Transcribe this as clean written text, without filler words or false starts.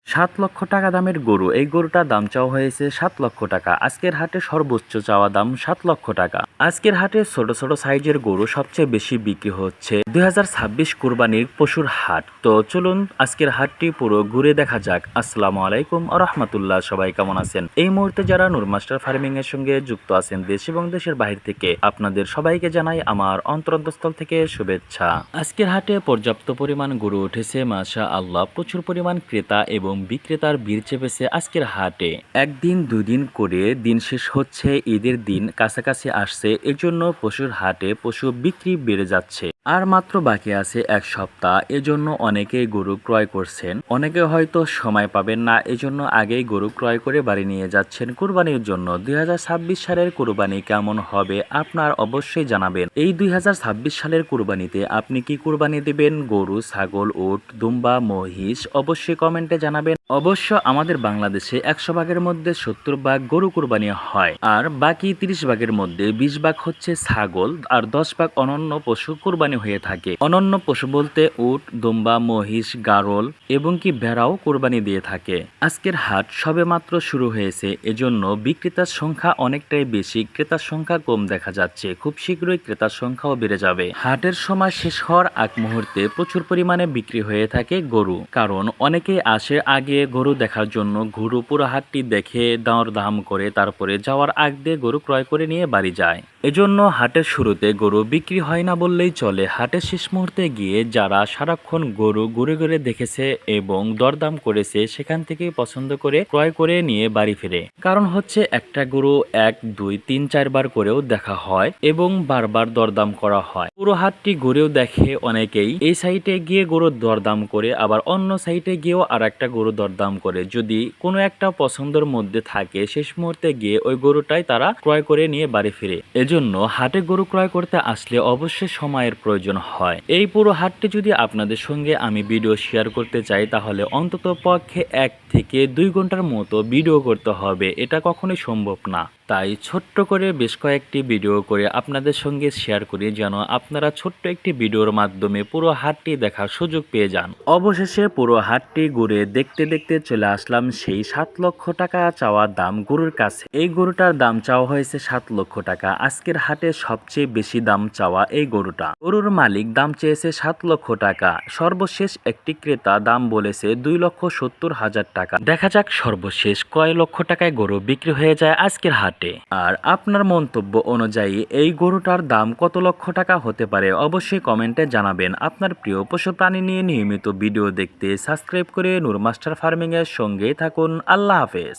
7 লক্ষ টাকা দামের গরু। এই গরুটার দাম চাওয়া হয়েছে 7 লক্ষ টাকা। আজকের হাটে সর্বোচ্চ চাওয়া দাম 7 লক্ষ টাকা। আজকের হাটে ছোট ছোট সাইজের গরু সবচেয়ে বেশি বিক্রি হচ্ছে। 2026 কুরবানির পশুর হাট। তো চলুন আজকের হাটটি পুরো ঘুরে দেখা যাক। আসসালামু আলাইকুম ওয়া রাহমাতুল্লাহ। সবাই কেমন আছেন? এই মুহূর্তে যারা নূর মাস্টার ফার্মিং এর সঙ্গে যুক্ত আছেন দেশ এবং দেশের বাইরে থেকে, আপনাদের সবাইকে জানাই আমার অন্তরস্থল থেকে শুভেচ্ছা। আজকের হাটে পর্যাপ্ত পরিমাণ গরু উঠেছে, মাশাআল্লাহ। প্রচুর পরিমাণ ক্রেতা এবং বিক্রেতার ভিড় চেপেছে আজকের হাটে। একদিন দুদিন করে দিন শেষ হচ্ছে, ঈদের দিন কাছাকাছি আসছে, এজন্য পশুর হাটে পশু বিক্রি বেড়ে যাচ্ছে। আর মাত্র বাকি আছে 1 সপ্তাহ, এজন্য অনেকেই গরু ক্রয় করছেন। অনেকে হয়তো সময় পাবেন না, এজন্য আগেই গরু ক্রয় করে বাড়ি নিয়ে যাচ্ছেন কুরবানির জন্য। 2026 সালের কুরবানি কেমন হবে আপনার অবশ্যই জানাবেন। এই 2026 সালের কুরবানিতে আপনি কি কুরবানি দেবেন? গরু, ছাগল, উট, দুম্বা, মহিষ? অবশ্যই কমেন্টে জানাবেন। অবশ্য আমাদের বাংলাদেশে 100 ভাগের মধ্যে 70 ভাগ গরু কুরবানি হয়, আর বাকি 30 ভাগের মধ্যে 20 ভাগ হচ্ছে ছাগল, আর 10 ভাগ অনন্য পশু কুরবানি হয়ে থাকে। অনন্য পশু বলতে উট, দুম্বা, মহিষ, গাড়ল এবং কি ভেড়াও কুরবানি দিয়ে থাকে। আজকের হাট সবে মাত্র শুরু হয়েছে, এজন্য বিক্রেতার সংখ্যা অনেকটাই বেশি, ক্রেতার সংখ্যা কম দেখা যাচ্ছে। খুব শীঘ্রই ক্রেতার সংখ্যাও বেড়ে যাবে। হাটের সময় শেষ হওয়ার আগ মুহূর্তে প্রচুর পরিমাণে বিক্রি হয়ে থাকে গরু, কারণ অনেকেই আসে আগে গরু দেখার জন্য। গরু পুরো হাটটি দেখে দর দাম করে তারপরে যাওয়ার আগ দিয়ে গরু ক্রয় করে নিয়ে বাড়ি যায়। এজন্য হাটের শুরুতে গরু বিক্রি হয় না বললেই চলে। হাটের শেষ মুহূর্তে গিয়ে যারা সারাক্ষণ গরু ঘুরে ঘুরে দেখেছে এবং দরদাম করেছে, সেখান থেকে পছন্দ করে ক্রয় করে নিয়ে বাড়ি ফিরে। কারণ হচ্ছে একটা গরু 1, 2, 3, 4 বার করেও দেখা হয় এবং বারবার দরদাম করা হয়। পুরো হাটটি ঘুরেও দেখে অনেকেই। এই সাইটে গিয়ে গরুর দরদাম করে, আবার অন্য সাইটে গিয়েও আর একটা গরু দরদাম করে। যদি কোনো একটা পছন্দের মধ্যে থাকে, শেষ মুহূর্তে গিয়ে ওই গরুটাই তারা ক্রয় করে নিয়ে বাড়ি ফিরে। এজন্য হাটে গরু ক্রয় করতে আসলে অবশ্যই সময়ের প্রয়োজন হয়। এই পুরো হাটটি যদি আপনাদের সঙ্গে আমি ভিডিও শেয়ার করতে চাই, তাহলে অন্তত পক্ষে 1 থেকে 2 ঘন্টার মতো ভিডিও করতে হবে। এটা কখনোই সম্ভব না। তাই ছোট্ট করে বেশ কয়েকটি ভিডিও করে আপনাদের সঙ্গে শেয়ার করি, যেন আপনারা ছোট্ট একটি ভিডিওর মাধ্যমে পুরো হাটটি দেখার সুযোগ পেয়ে যান। অবশেষে পুরো হাটটি ঘুরে দেখতে দেখতে চলে আসলাম সেই 7 লক্ষ টাকা চাওয়া দাম গরুর কাছে। এই গরুটার দাম চাওয়া হয়েছে 7 লক্ষ টাকা। আজকের হাটে সবচেয়ে বেশি দাম চাওয়া এই গরুটা। গরুর মালিক দাম চেয়েছে 7 লক্ষ টাকা। সর্বশেষ একটি ক্রেতা দাম বলেছে 2,70,000 টাকা। দেখা যাক সর্বশেষ কয় লক্ষ টাকায় গরু বিক্রি হয়ে যায় আজকের হাটে। আর আপনার মন্তব্য অনুযায়ী এই গরুটার দাম কত লক্ষ টাকা হতে পারে অবশ্যই কমেন্টে জানাবেন। আপনার প্রিয় পশু প্রাণী নিয়ে নিয়মিত ভিডিও দেখতে সাবস্ক্রাইব করে নূর মাস্টার ফার্মিং এর সঙ্গেই থাকুন। আল্লাহ হাফেজ।